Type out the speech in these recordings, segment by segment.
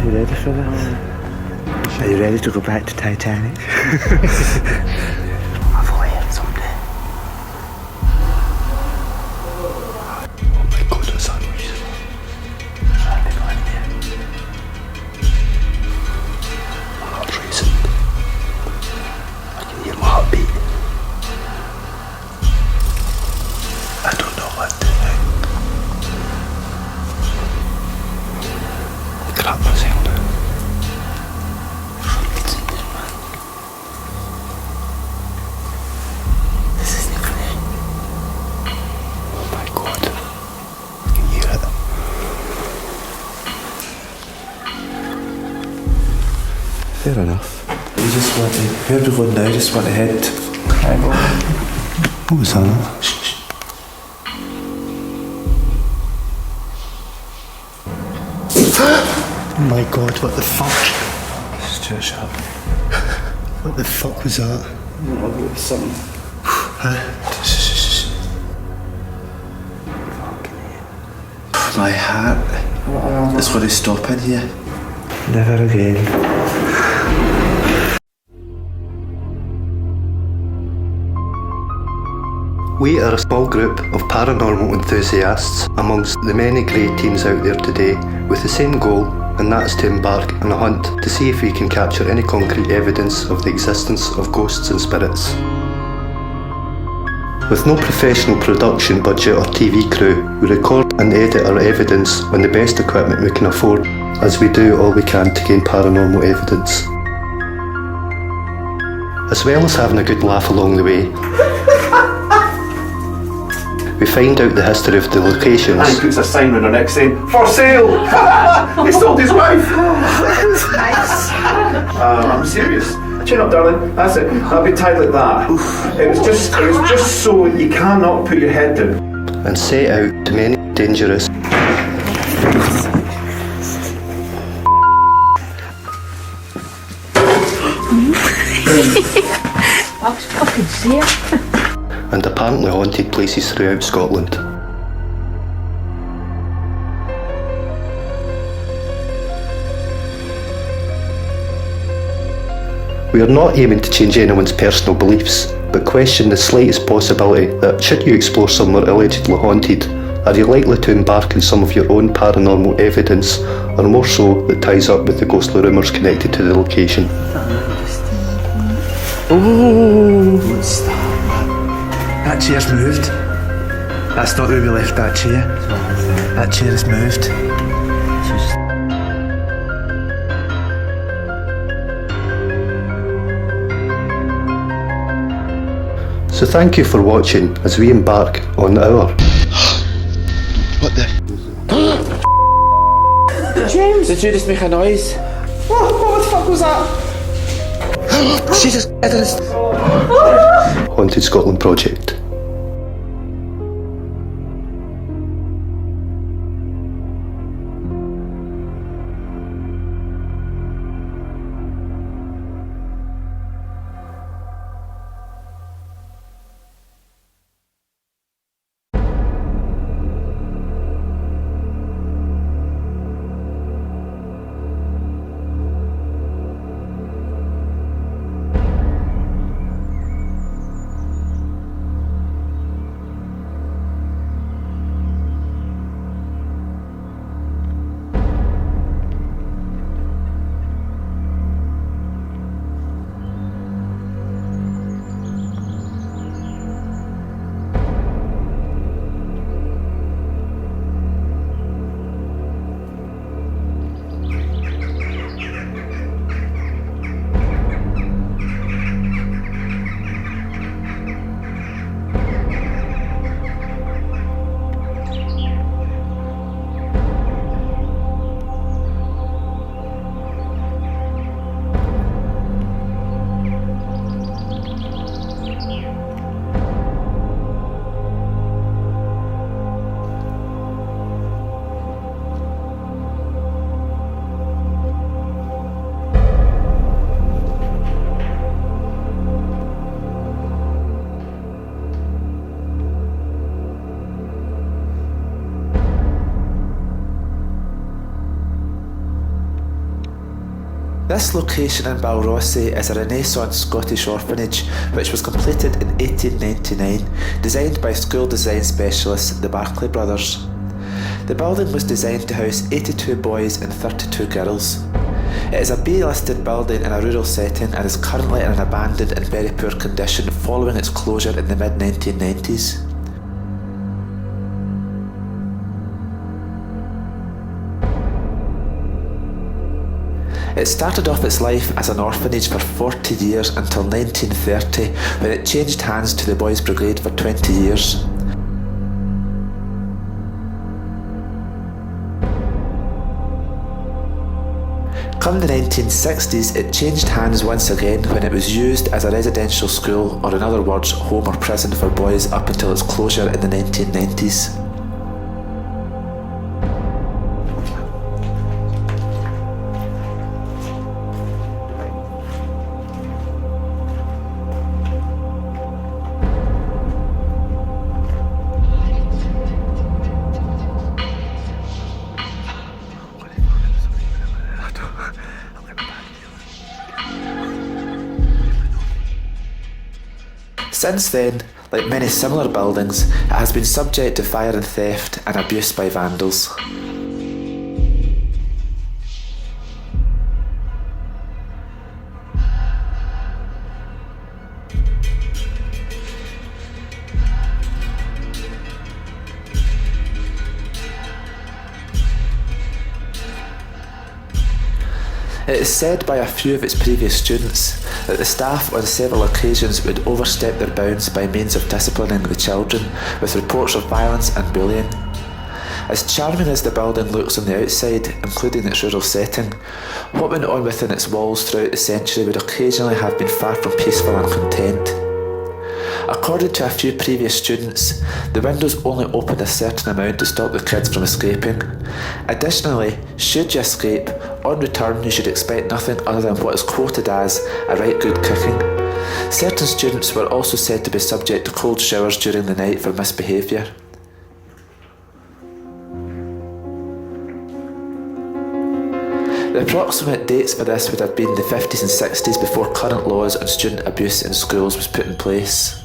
You ready for this? Are you ready to go back to Titanic? I've only heard something. Oh my god, what's that noise? There's Randy going there. My heart's racing. I can hear my heartbeat. I don't know what to think. Crap myself now. This isn't funny. Oh my god. I can hear it. Fair enough. We just want to, where we going now? Just want to head. What was that? Shh. Oh my god, what the fuck? It's too sharp. What the fuck was that? I don't know, it was something. Shh. My heart. It's going to stop in here. Never again. We are a small group of paranormal enthusiasts amongst the many great teams out there today with the same goal, and that's to embark on a hunt to see if we can capture any concrete evidence of the existence of ghosts and spirits. With no professional production budget or TV crew, we record and edit our evidence on the best equipment we can afford, as we do all we can to gain paranormal evidence. As well as having a good laugh along the way, we find out the history of the locations. And he puts a sign on our neck saying, "For sale!" He sold his wife! Nice. I'm serious. Chin up, darling. That's it. I'll be tied like that. It was just so you cannot put your head down. And set out to many dangerous. I was fucking sick. And apparently haunted places throughout Scotland. We are not aiming to change anyone's personal beliefs, but question the slightest possibility that should you explore somewhere allegedly haunted, are you likely to embark on some of your own paranormal evidence, or more so that ties up with the ghostly rumours connected to the location. Oh, what's that? That chair's moved. That's not where we left that chair. That chair has moved. So thank you for watching as we embark on our... What the... James! Did you just make a noise? What the fuck was that? She just... Haunted Scotland Project. This location in Balrossie is a Renaissance Scottish orphanage which was completed in 1899, designed by school design specialists the Barclay brothers. The building was designed to house 82 boys and 32 girls. It is a B-listed building in a rural setting and is currently in an abandoned and very poor condition following its closure in the mid-1990s. It started off its life as an orphanage for 40 years until 1930, when it changed hands to the Boys Brigade for 20 years. Come the 1960s, it changed hands once again when it was used as a residential school, or in other words, home or prison for boys, up until its closure in the 1990s. Since then, like many similar buildings, it has been subject to fire and theft and abuse by vandals. It is said by a few of its previous students that the staff on several occasions would overstep their bounds by means of disciplining the children, with reports of violence and bullying. As charming as the building looks on the outside, including its rural setting, what went on within its walls throughout the century would occasionally have been far from peaceful and content. According to a few previous students, the windows only opened a certain amount to stop the kids from escaping. Additionally, should you escape, on return you should expect nothing other than what is quoted as a right good kicking. Certain students were also said to be subject to cold showers during the night for misbehaviour. The approximate dates for this would have been the 50s and 60s, before current laws on student abuse in schools was put in place.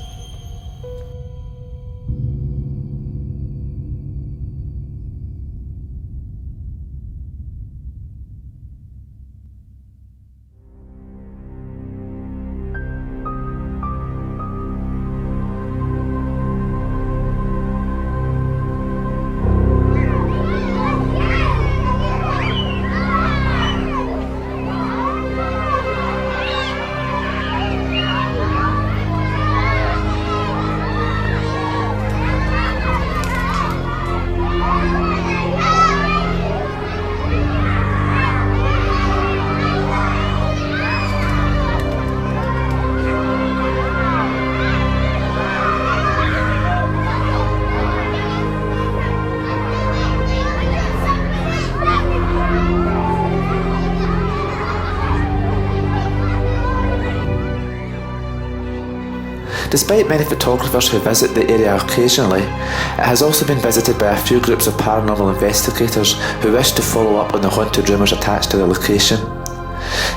Despite many photographers who visit the area occasionally, it has also been visited by a few groups of paranormal investigators who wish to follow up on the haunted rumours attached to the location.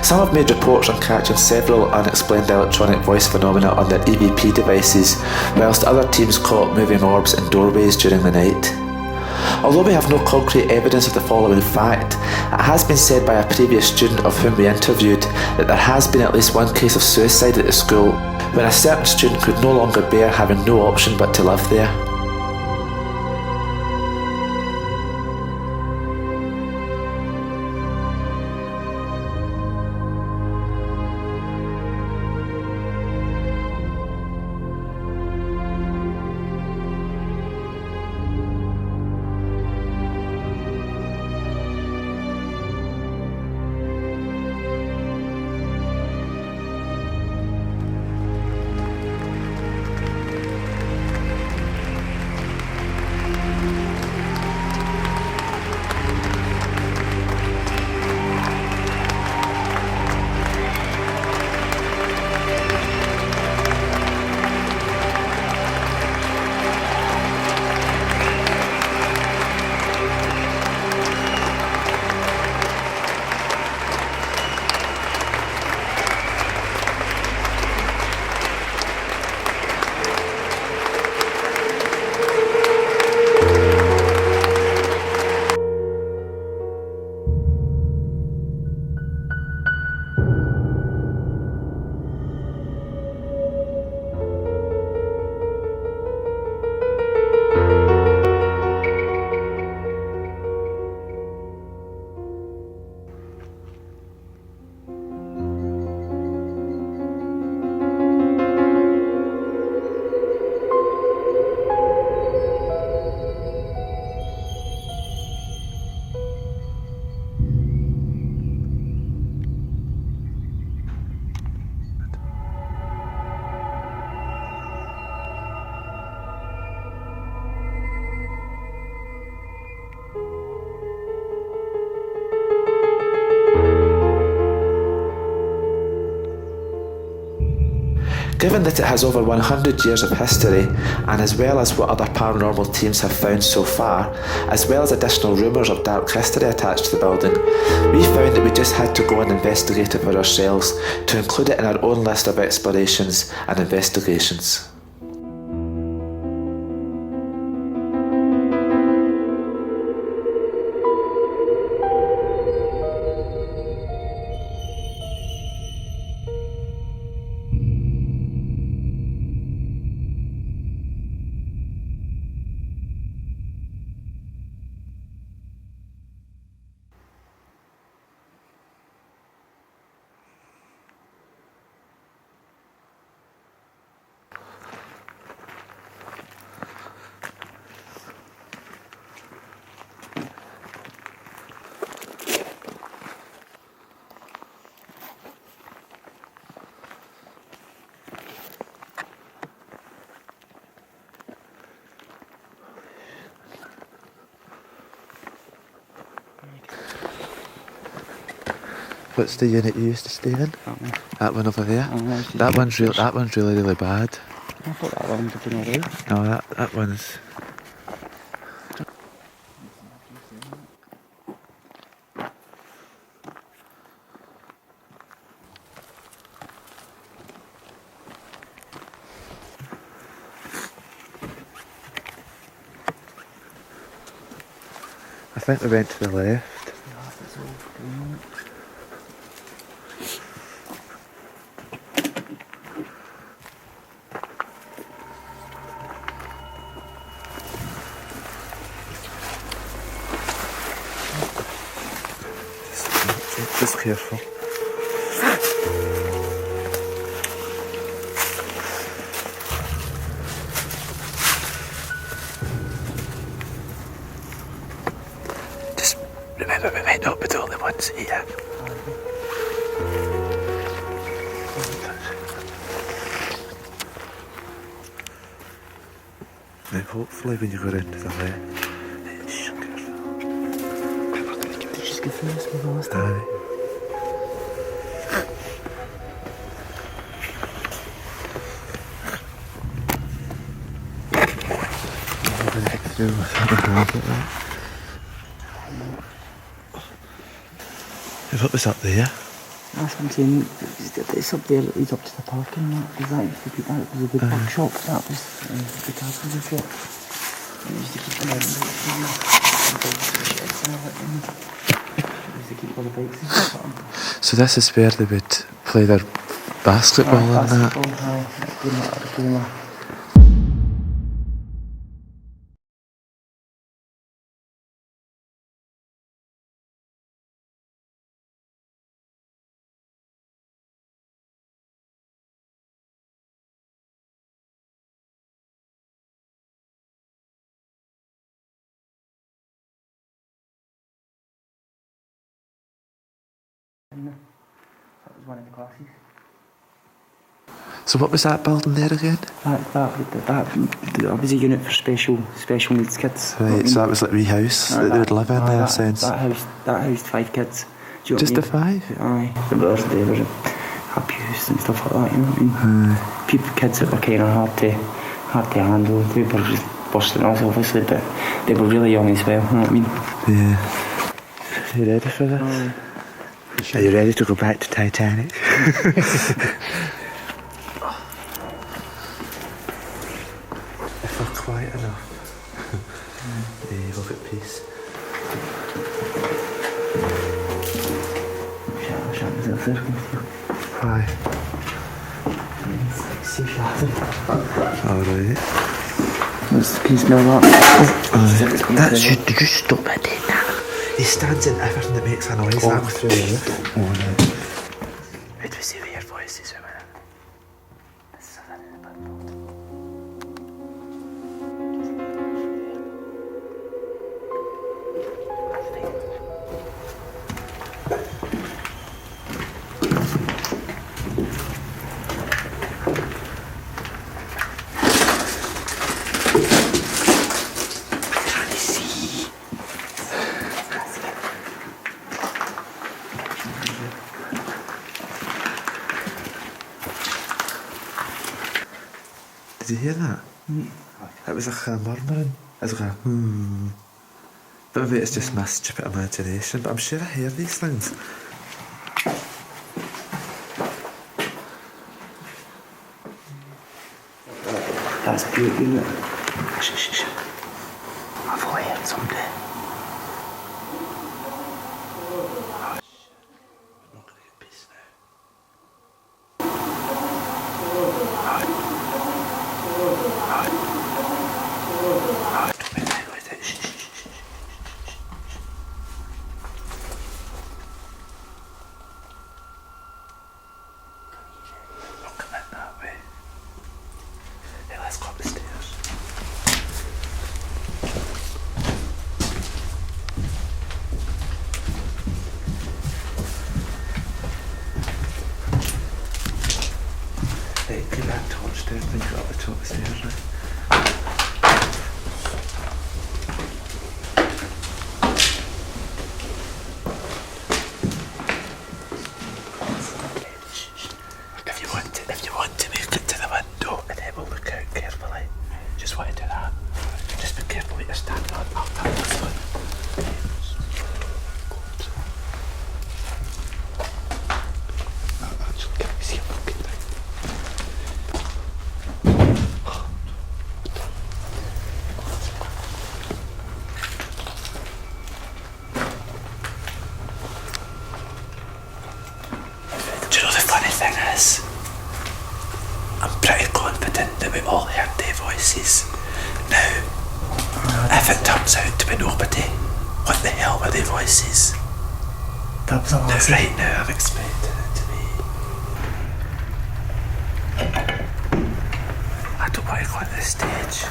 Some have made reports on catching several unexplained electronic voice phenomena on their EVP devices, whilst other teams caught moving orbs in doorways during the night. Although we have no concrete evidence of the following fact, it has been said by a previous student of whom we interviewed that there has been at least one case of suicide at the school, when a certain student could no longer bear having no option but to live there. Given that it has over 100 years of history, and as well as what other paranormal teams have found so far, as well as additional rumours of dark history attached to the building, we found that we just had to go and investigate it for ourselves to include it in our own list of explorations and investigations. What's the unit you used to stay in? That one over there? That one's really, really bad. I thought that one would be alright. No, that one's... I think we went to the left. Just careful. Just remember, we might not be the only ones here. Now hopefully when you go into the left, Just go through this one last time. aye. Through what was up there? That's what I'm saying. It's up there. It's up to the parking lot. That was a good bookshop. That was the carpenter shop. They used to keep them out. They used to keep all the bikes and stuff. So this is where they would play their basketball and that. Basketball. That was one of the classes. So what was that building there again? That was a unit for special needs kids. Right, so that was like a wee house that they would live in there, sense. That housed 5 kids. Do you know Just the what I mean? 5? Aye. There was abuse and stuff like that, you know what I mean? People, kids that were kind of hard to handle. They were just busting us, obviously, but they were really young as well, you know what I mean? Yeah. Are you ready for this? Are you ready to go back to Titanic? If we're quiet enough, we'll get peace. Hi. Alright. Can you smell that? That should... Did you stop it doing that? He stands in everything that makes a noise. That was through the roof. It was the weird voices, man. Did you hear that? It was like a murmuring. It was like a But maybe it's just my stupid imagination, but I'm sure I hear these things. That's beauty, isn't it? Shh. I've only heard somebody. Oh, shit. I'm not going to get peace now. Don't make that noise. Shh. Don't come in that way. Hey, let's go up the stairs. Hey, get that torch down and go up the top of the stairs now. If you want to make it to the window and then we'll look out carefully. Just want to do that. Just be careful what you're standing on. I'll tap this one. Actually, can we see a fucking thing? Do you know the funny thing is? I'm pretty confident that we all heard their voices. Now, if it turns out to be nobody, what the hell were their voices? That was a lot. Now, right now, I'm expecting it to be. I don't want to go on the stage.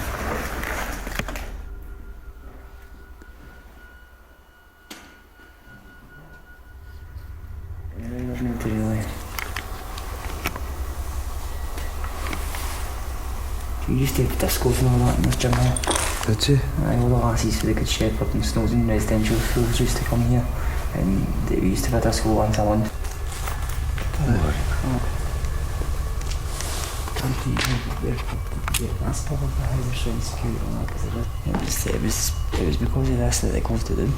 Yeah, there's no to really. We used to have discos and all that in this gym here. Did you? All the lassies for the Good Shepherd and Snowden residential schools used to come here, and we used to have a disco once a month. That's probably how they're so insecure on that, because it was because of this that they closed it down.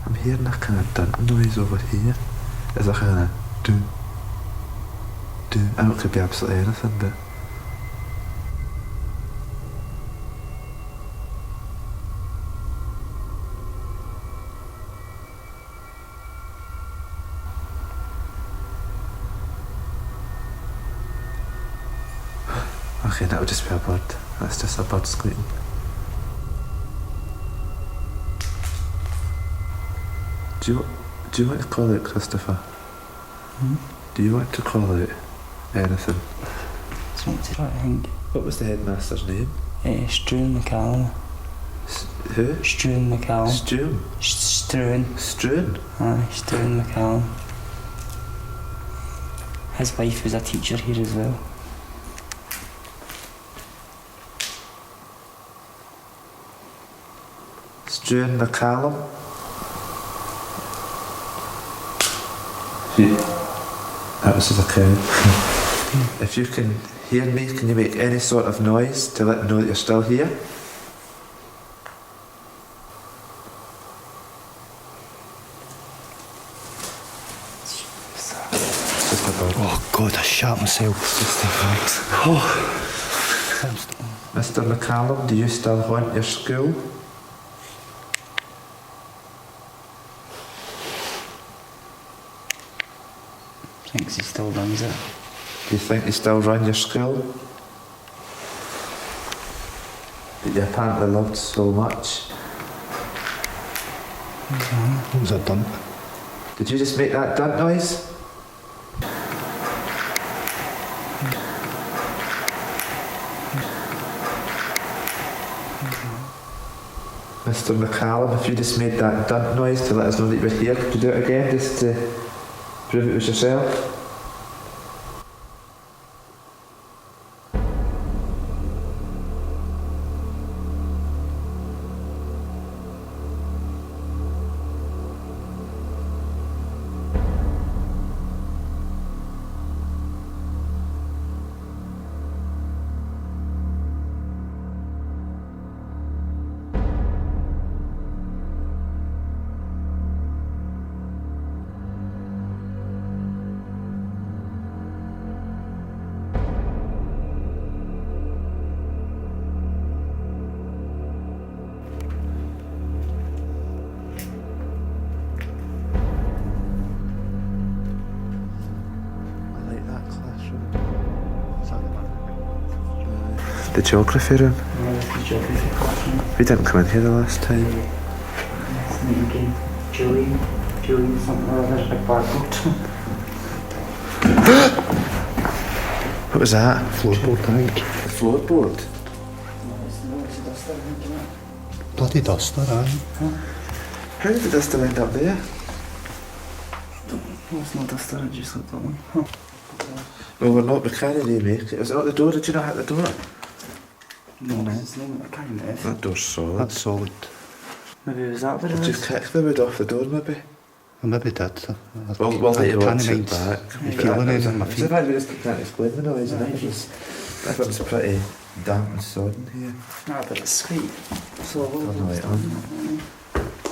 I'm hearing a kind of dunk noise over here. It's a kind of do. I know it could be absolutely anything, but okay, that would just be a bird. That's just a bird squeaking. Do you want to call it, Christopher? Do you want to call it anything? I think. What was the headmaster's name? Struan McCallum. Who? Struan McCallum. Struan. Struan? Aye, Struan McCallum. His wife was a teacher here as well. Struan McCallum? That was just a crowd. If you can hear me, can you make any sort of noise to let me know that you're still here? Just a bird. Oh God, I shot myself. Just a bird. Oh. Mr. McCallum, do you still haunt your school? Thinks he still runs it. Do you think you still run your school? That you apparently loved so much? What was that done? Did you just make that dunt noise? Mr. McCallum, if you just made that dunt noise to let us know that you were here, could you do it again just to prove it was yourself? The geography room? No, it's the geography classroom. We didn't come in here the last time. It's the game. Julian something or other, big barcode. What was that? Floorboard, I think. The floorboard? No, it's a duster, I think, isn't it? Bloody duster, aye. How did the duster end up there? No, it's not a duster, I just got that one. Huh. Well, we can't remake it. Was it at the door? Did you not hit the door? No, it's not, I can't remember. That door's solid. That's solid. Maybe was that what it Did you was? kick the wood off the door, maybe? I maybe did. We'll let you watch it mind back. feeling it in my It's feet. about we just can't explain the noise, and it was pretty damp and sodden here. Ah, but it's quite solid. Turn the light on.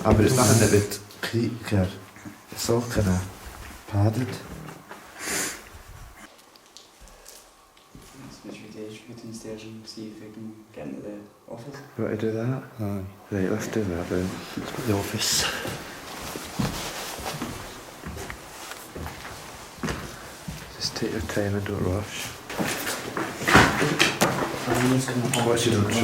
Ah, but it's nothing that would creak or... It's all kind of padded. Go downstairs and see if we can get into the office. You want to do that? Aye. Right, let's do that then. Let's go to the office. Just take your time and don't rush. I'm just going to Watch your own trip.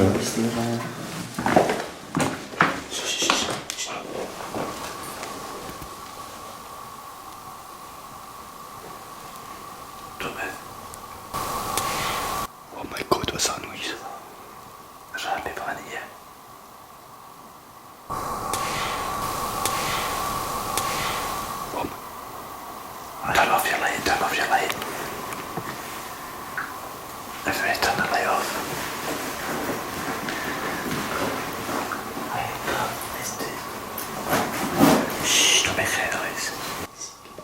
Don't move. Oh my god, what's that noise? There's other people in here. Turn off your light, turn off your light. Everybody turn the light off. Shh, don't make any noise.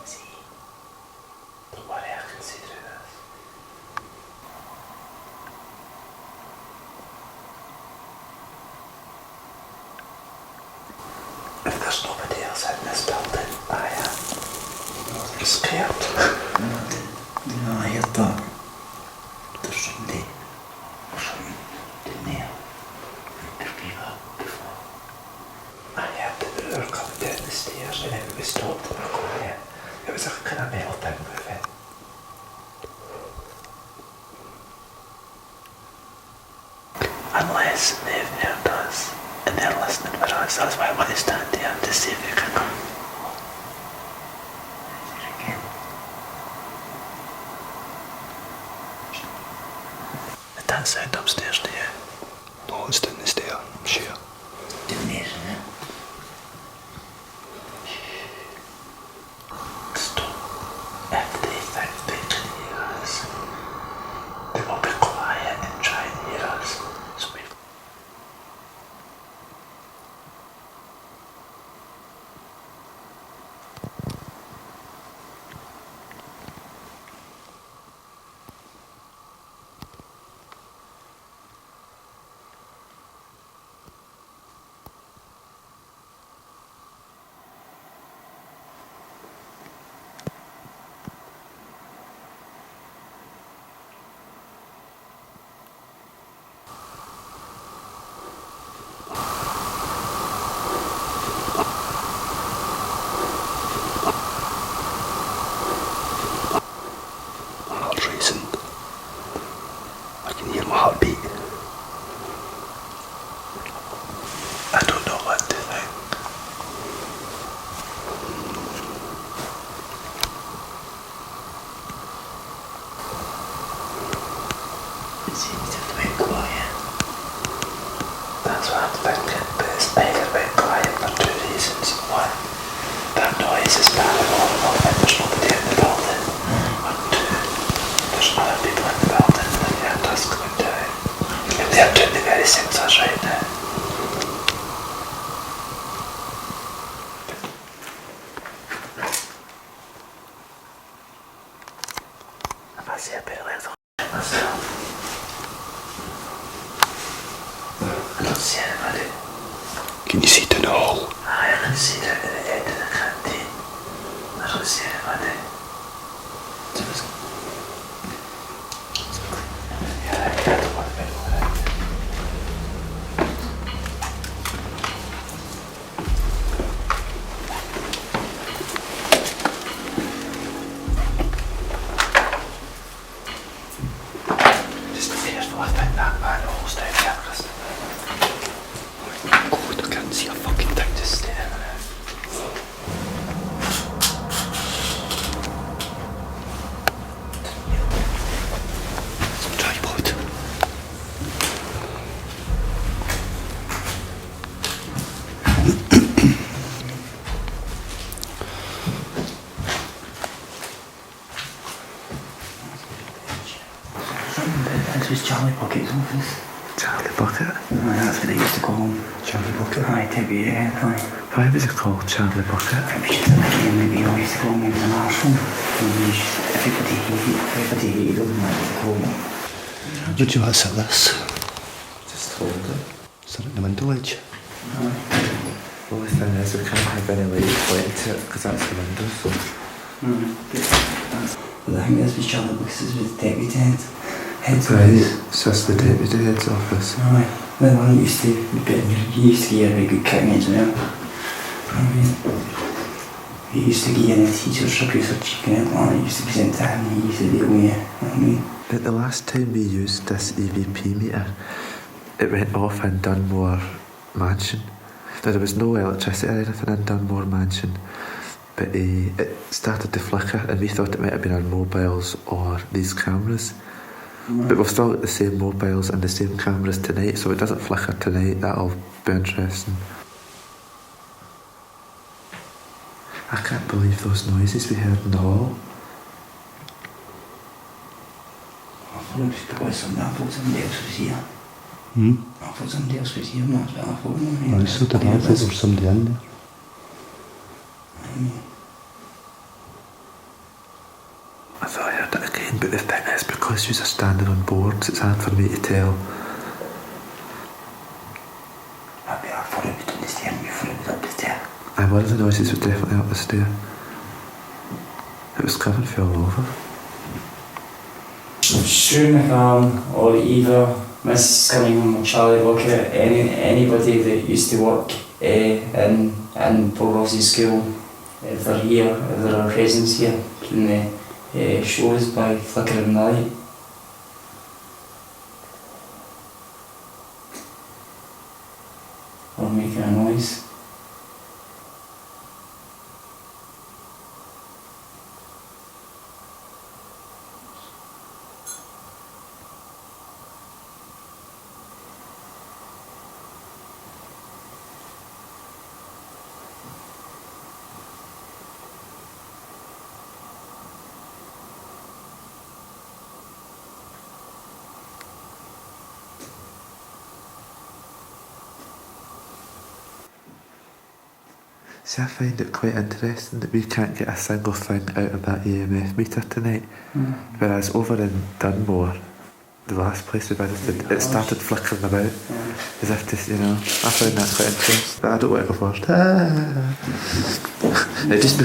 See. Don't worry, I can see through this. If there's nobody else in this building, I am scared. No, I heard that. There's somebody or something in there. There's been that before. I heard that they were coming down the stairs and then we stopped and we were quiet. It was a kind of metal thing moving. Unless they've heard us and they're listening for us, that's why I want to stand here to see if they can come. Did that sound upstairs to you? No, it's down the stair, I'm sure. Didn't hear it. Stop. If they think they can hear us, they will be quiet and try and hear us. So we My heart's racing. I can hear my heartbeat. I don't know what to think. It seems to have been quiet. That's what I'm thinking, but it's either been quiet for two reasons. One, that noise is paranormal and there's nobody in the building. And two, there's other people in the building that heard us going down. If they're doing the very same as us right now. If I see a bit like that myself, I don't see anybody. Can you see down the hall? I can see down at the end of the canteen. I don't see anybody. Yeah, I don't want to be over it. Just be careful, I think that man Charlie Bucket's office. Charlie Bucket? Aye, that's what they used to call him. Charlie Bucket. Aye, Debbie, yeah, aye. Why was he called Charlie Bucket? It was just a nickname that we all used to call him. He was an arsehole. Everybody hated him, like they called him. Would you want to sit this? Just hold it. Sit at the window ledge. The only thing is we can't have any light pointing to it because that's the window, so... But the thing is with Charlie Bucket's is with the deputy head's Right, office. it's just the deputy head's office. Aye. Well, one used to get a very good kicking as well. I mean, he used to get in a teacher's abuse or chicken out and he used to present to him and he used to deal with it. I mean, But the last time we used this EVP meter, it went off in Dunmore Mansion. Now, there was no electricity or anything in Dunmore Mansion, but it started to flicker and we thought it might have been our mobiles or these cameras. But we've still got the same mobiles and the same cameras tonight, so it doesn't flicker tonight. That'll be interesting. I can't believe those noises we heard in the hall. I thought somebody else was here. I thought somebody else was here and that's what I thought. Oh, so did I thought there was somebody in there. I thought I heard it again, but the thing is, because you're standing on boards, it's hard for me to tell. I thought it was down the stairs before it was up the stair. And one of the noises was definitely up the stair. It was coming from all over. Stu McCann or either Miss Cunningham or Charlie Bucket, anybody that used to work in BALROSSIE school, if they're here, if they're a presence here, can they show us by flickering the light? Or making a noise? See, I find it quite interesting that we can't get a single thing out of that EMF meter tonight. Whereas over in Dunmore, the last place we visited, it started flickering about as if to, you know, I found that quite interesting. But I don't want to go first. It just be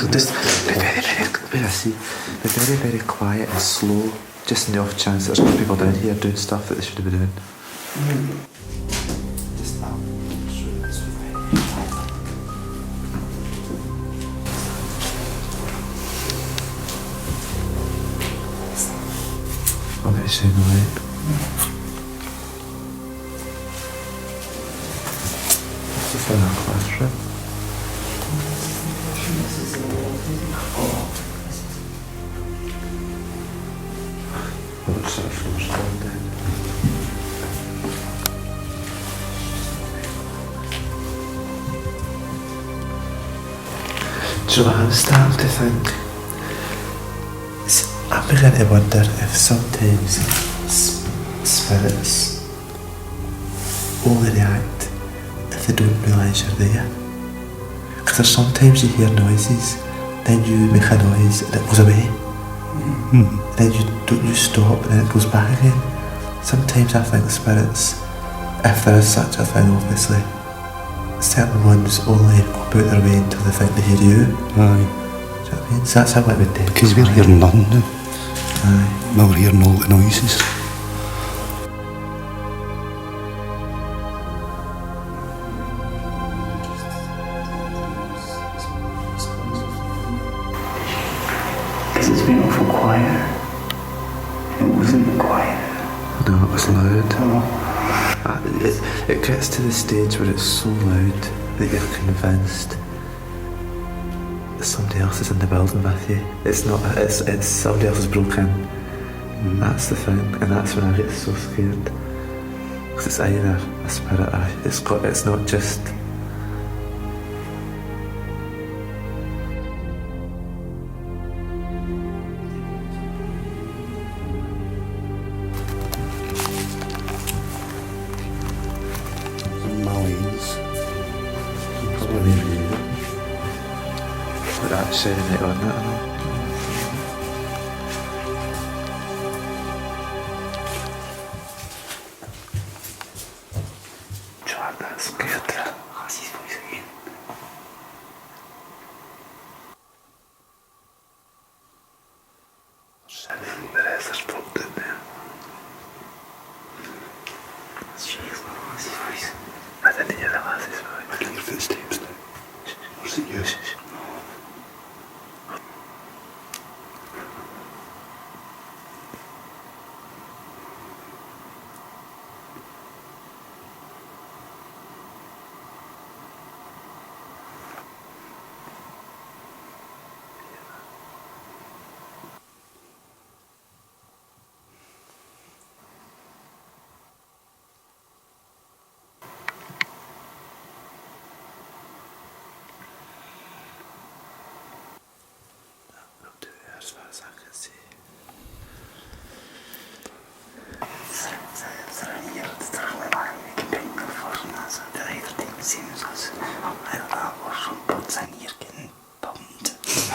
very, very quiet and slow, just in the off chance that there's people down here doing stuff that they shouldn't be doing. I'll let you see the light. What's this in our classroom? Well, it's sort of flushed down then. Do you know what I'm starting to think? I'm beginning to wonder if sometimes spirits only react if they don't realise you're there. Because there's sometimes you hear noises, then you make a noise and it goes away. Then you stop and then it goes back again. Sometimes I think spirits, if there is such a thing obviously, certain ones only go about their way until they think they hear you. Aye. Do you know what I mean? So that's how it would do. Because we're hearing nothing now. Aye. Well, we're hearing all the noises. Because it's been awful quiet. It wasn't quiet. No, it was loud. It gets to the stage where it's so loud that you're convinced that somebody else is in the building with you. It's not. It's somebody else has broken in. That's the thing, and that's when I get so scared. Because it's either a spirit or it's not just. put that sounding it on it, I know. John, that's scared. Lassie's voice again. There's folk in there. She's Lassie's voice. I didn't hear the lass's voice. I can hear footsteps now. Or is it you? Up to there as far as I can see.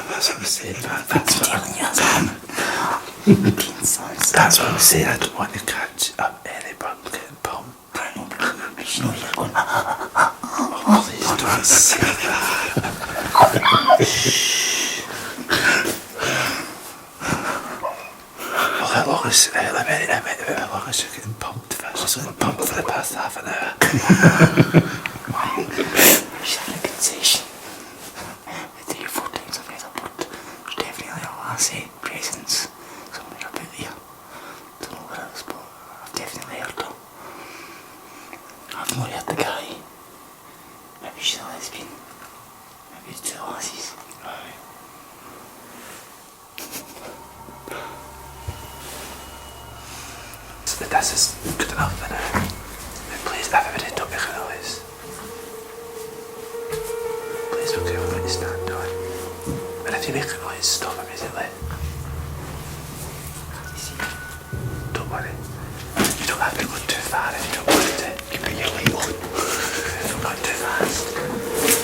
That's what I'm saying, man. That's what I'm saying. I don't want to catch up any bum getting pumped. Oh, please don't say that. Well, how long is you're getting pumped for? She's been pumped for the past half an hour. She's having a conversation. The 3 or 4 times I've heard a word. There's definitely a lassie presence somewhere about there. Don't know where it is, but I've definitely heard her. I've not heard the guy. Maybe she's a lesbian. Maybe it's 2 lassies. This is good enough for now. Please, everybody, don't make a noise. Please don't care what you stand on. And if you make a noise, stop immediately. Don't worry. You don't have to go too far if you don't want to. You put your light on. Don't go too fast.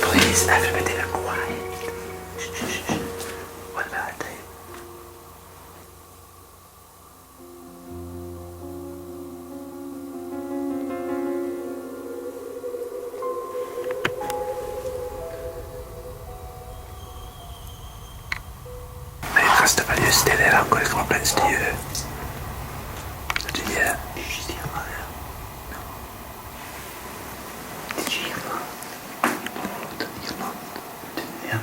Please, everybody, be quiet. Shh, shh, shh. 1 minute at a time. Customer, you stay there, I'm going to come up next to you. Did you hear? Did you see her there? No. Did you hear her? No, didn't hear her. Didn't hear.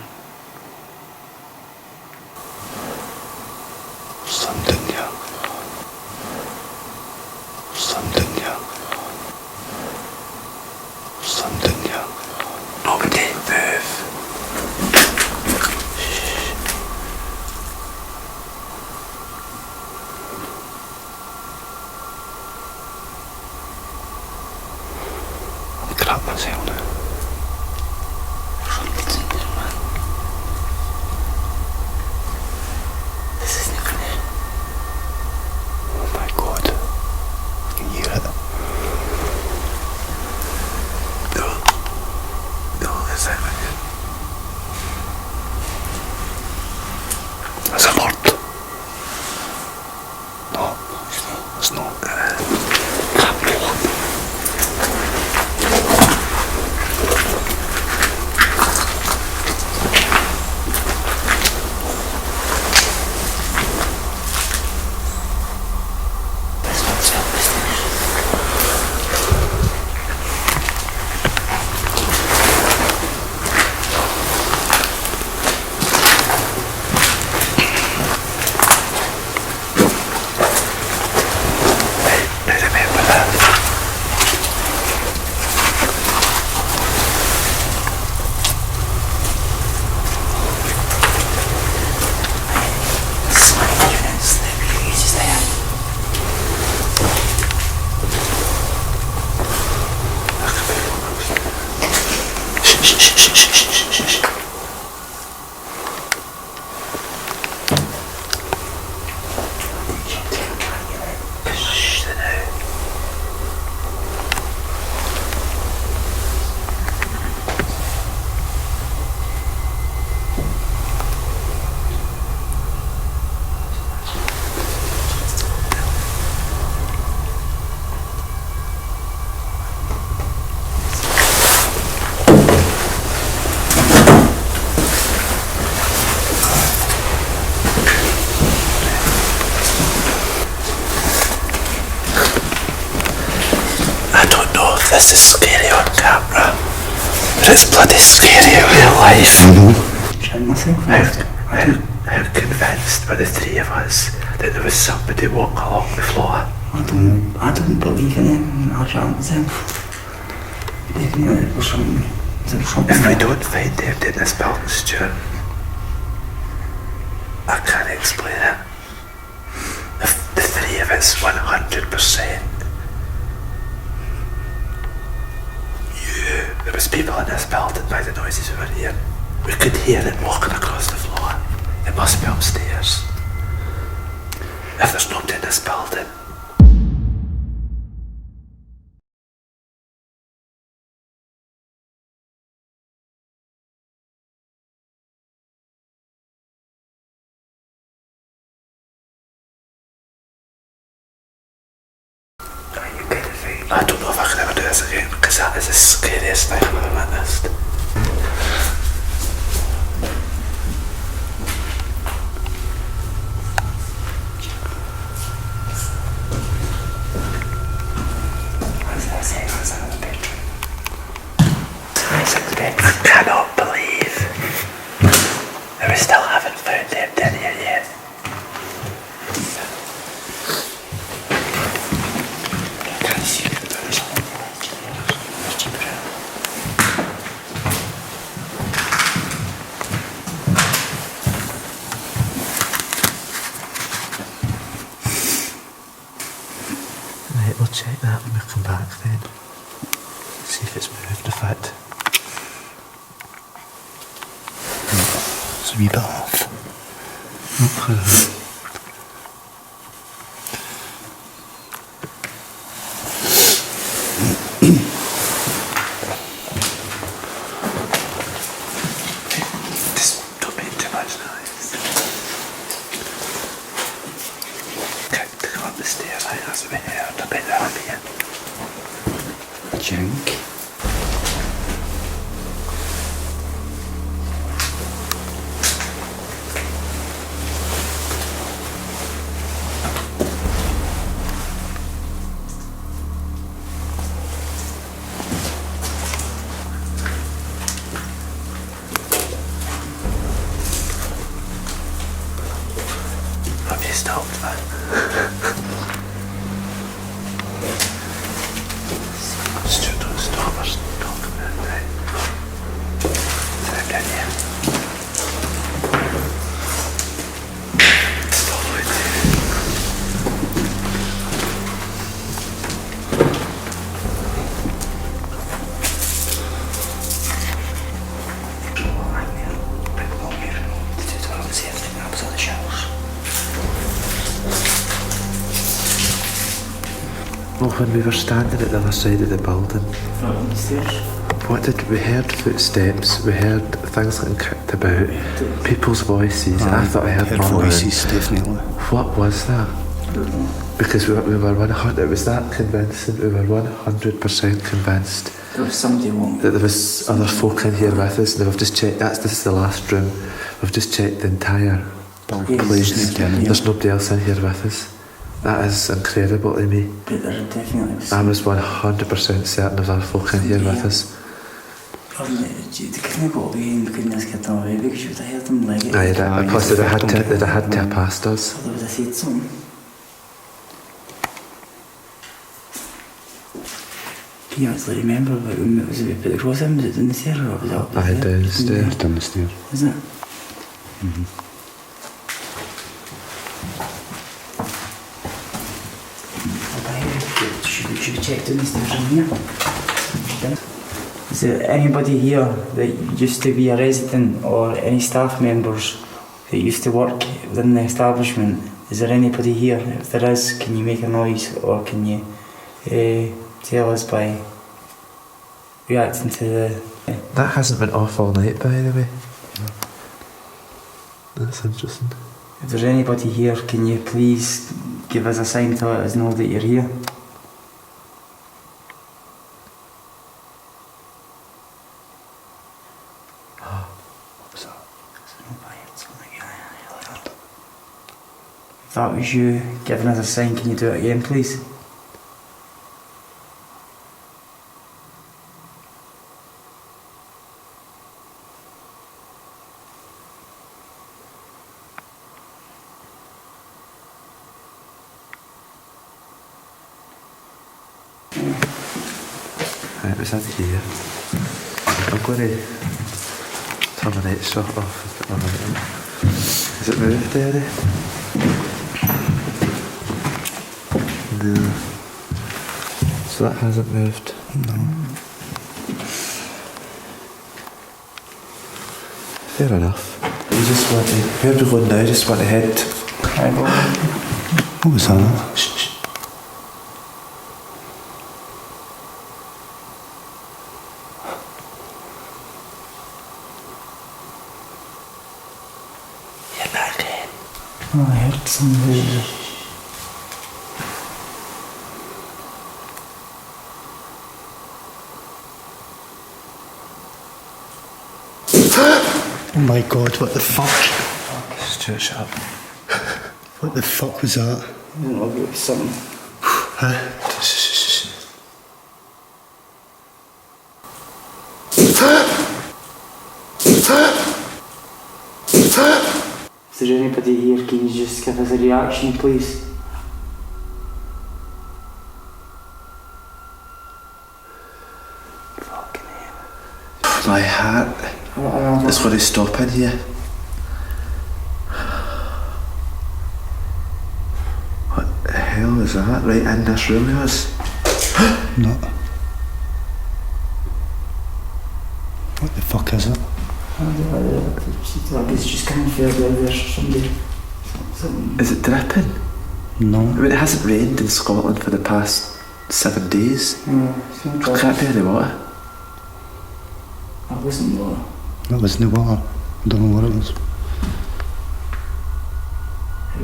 Something here. Something here. Something here. Nobody move. I'm crap myself now. Something's in there, man. This isn't for now. Oh my god. I can hear it. No, it's not like it. There's a bird. No, it's not. This one's your business. Now remember that. Slide your and slip your ears there. But it's bloody scary in real life. Shitting myself. How convinced were the three of us that there was somebody walking along the floor? I don't believe in it. I'll chance him. Definitely there was something. If we don't find them in this building, Stuart, I can't explain it. The three of us, 100%. There was people in this building by the noises we were hearing. We could hear it walking across the floor. It must be upstairs. If there's nobody in this building. I don't know if I can ever do this again, because that is the scariest thing I've ever witnessed. I cannot believe that we still haven't found them in here yet. Right, we'll check that when we come back then. See if it's moved a bit. It's a wee bit off. Just don't make too much noise. Okay, to go up the stairs, I think that's a bit heard. I bet that'll be it. Junk. Have you stopped, man? Stuart, don't stop us talking about it, right? Sound in here. Follow it. Well, when we were standing at the other side of the building, what did we heard? Footsteps, we heard things getting kicked about, people's voices. I thought I heard voices, definitely. What was that? Because we were 100. It was that convincing. We were 100% convinced There was somebody walking. that there was other folk in here with us. And we've just checked. This is the last room. We've just checked the entire place. There's nobody else in here with us. That is incredible to me. But there definitely was. I was 100% certain there's other folk in here with us. They couldn't have got away and couldn't have got away because you would have heard them like it. Aye, plus they'd have had to have passed us. So they would have said something. Can you actually remember like, when it was we put the cross in? Was it down the stairs or was it up the Aye, downstairs. Down the stairs. Was it? Should we check down the stairs in here? Is there anybody here that used to be a resident or any staff members that used to work within the establishment? Is there anybody here? If there is, can you make a noise or can you tell us by reacting to the... That hasn't been off all night, by the way. That's interesting. If there's anybody here, can you please give us a sign to let us know that you're here? If that was you giving us a sign, can you do it again, please? It was in here. I'm going to turn the night shot off and put my light on. Is it moved, Eddie? No. So that hasn't moved? No. Fair enough. You just want to... Where are we going now? Just want to head... What was that? Shh, shh. You're not again. Oh, I heard something. Oh my god, what the fuck? Stuart, shut up. What the fuck was that? I don't know, it was something. Shh, shh, shh. Is there anybody here? Can you just give us a reaction, please? Fucking hell. My hat. It's going to stop in here. What the hell is that? Right in this room with us? No. What the fuck is it? It's just coming further there, somebody. Is it dripping? No. I mean, it hasn't rained in Scotland for the past 7 days. There can't be any water. That wasn't water. That wasn't the water. I don't know what it was.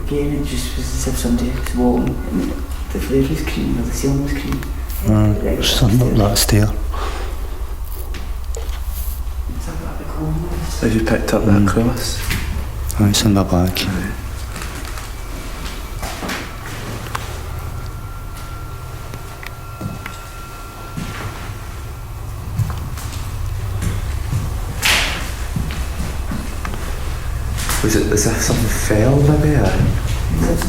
Again, it just was as if somebody was walking and the flare was green or the ceiling was green. There's something up that stair. Is that what the corner was? Have you picked up that cross? Oh, it's in my bag. Was it as if something fell maybe? Or? As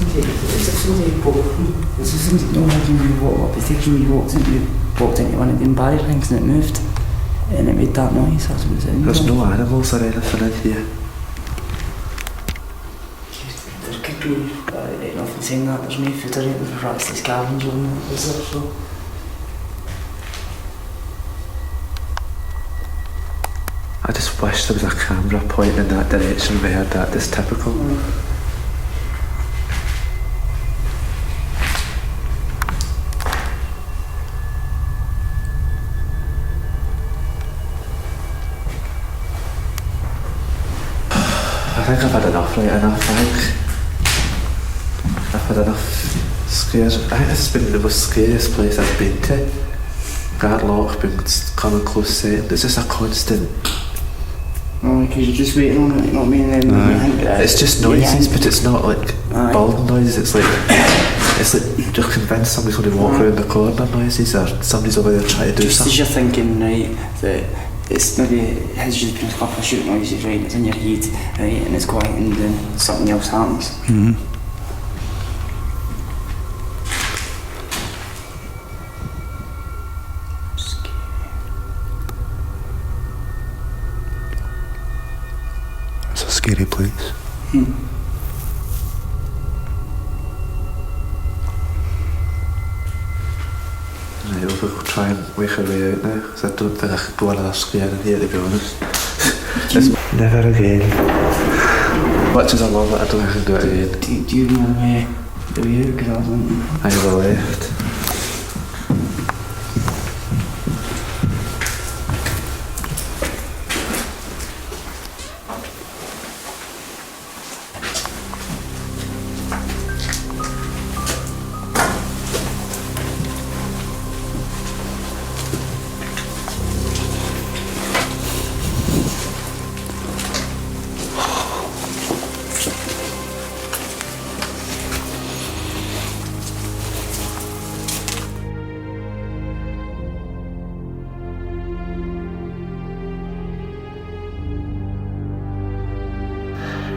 if somebody walked. As if somebody no having you walk up. It's taking you walked into one of them barrier things and it moved. And it made that noise. That's what it was in. There's no animals or anything in here. There could be nothing saying that. There's no food or anything. There's rats, scavengers on it. Is there? So. I just wish there was a camera pointing in that direction when we heard that. That's typical. I think I've had enough, right enough. I think I've had enough scares. I think this has been the most scariest place I've been to. Garlock, been coming close set. It's just a constant. Oh, because you're just waiting on it, you know what I mean? And then It's just noises, but it's not like bawling noises. It's like you're convinced somebody's going to walk around the corner noises, or somebody's over there trying to do just something. as you're thinking, right, that it's maybe it has just been a couple of shooting noises, right? It's in your head, right, and it's quiet, and then something else happens. Mm-hmm. It's a scary place. Right, we'll try and wake our way out now, because I don't think I could go another scare in here, to be honest. Never again. Much as I love it, I don't think I can do it again. Do you know the way out? Because I don't. I never left.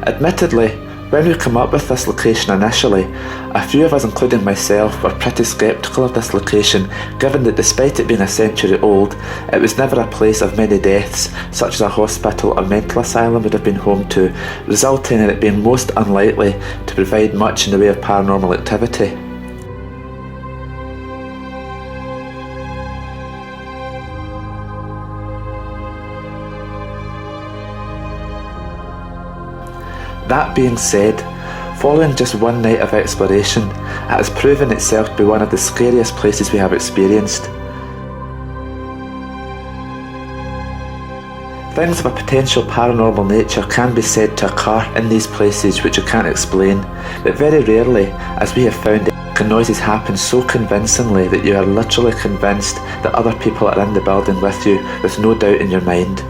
Admittedly, When we came up with this location initially, a few of us, including myself, were pretty sceptical of this location, given that despite it being a century old, it was never a place of many deaths, such as a hospital or mental asylum would have been home to, resulting in it being most unlikely to provide much in the way of paranormal activity. That being said, following just one night of exploration, it has proven itself to be one of the scariest places we have experienced. Things of a potential paranormal nature can be said to occur in these places which you can't explain, but very rarely, as we have found, noises happen so convincingly that you are literally convinced that other people are in the building with you, with no doubt in your mind.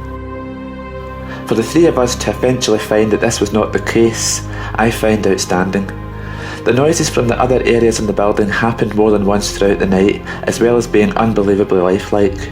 For the three of us to eventually find that this was not the case, I find outstanding. The noises from the other areas in the building happened more than once throughout the night, as well as being unbelievably lifelike.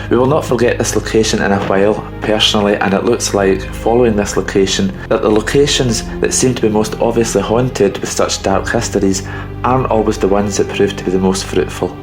We will not forget this location in a while, personally, and it looks like, following this location, that the locations that seem to be most obviously haunted with such dark histories aren't always the ones that prove to be the most fruitful.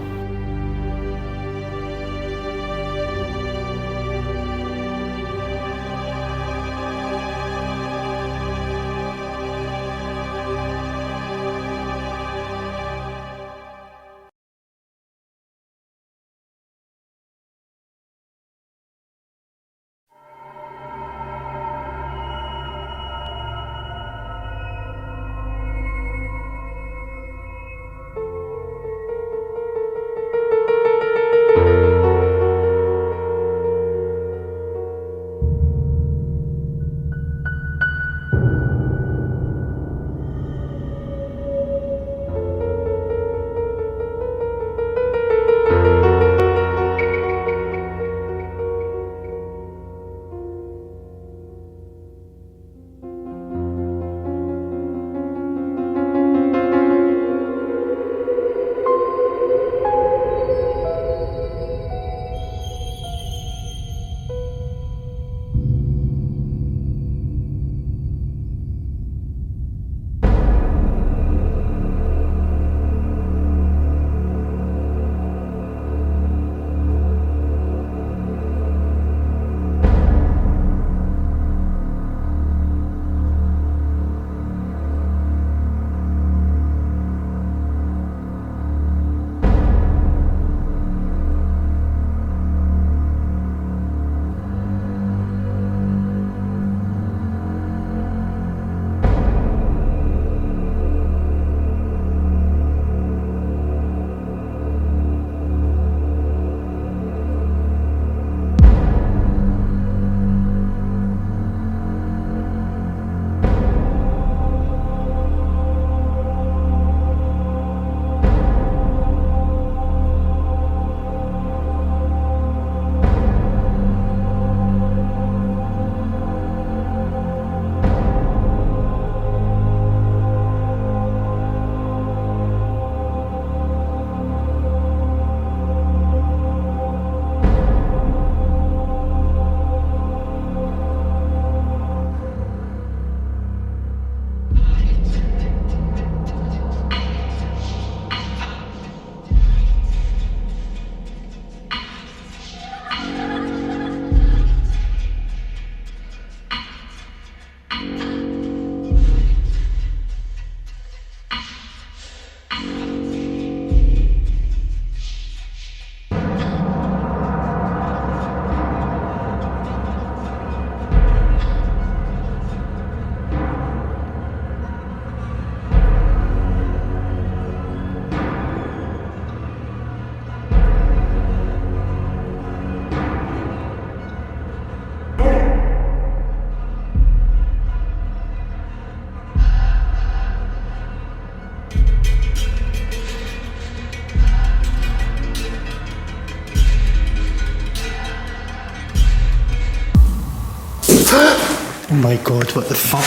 Oh my god, what the fuck?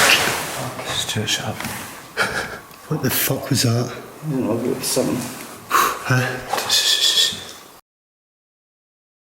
Stuart, shut up. What the fuck was that? I don't know, it was something. Huh?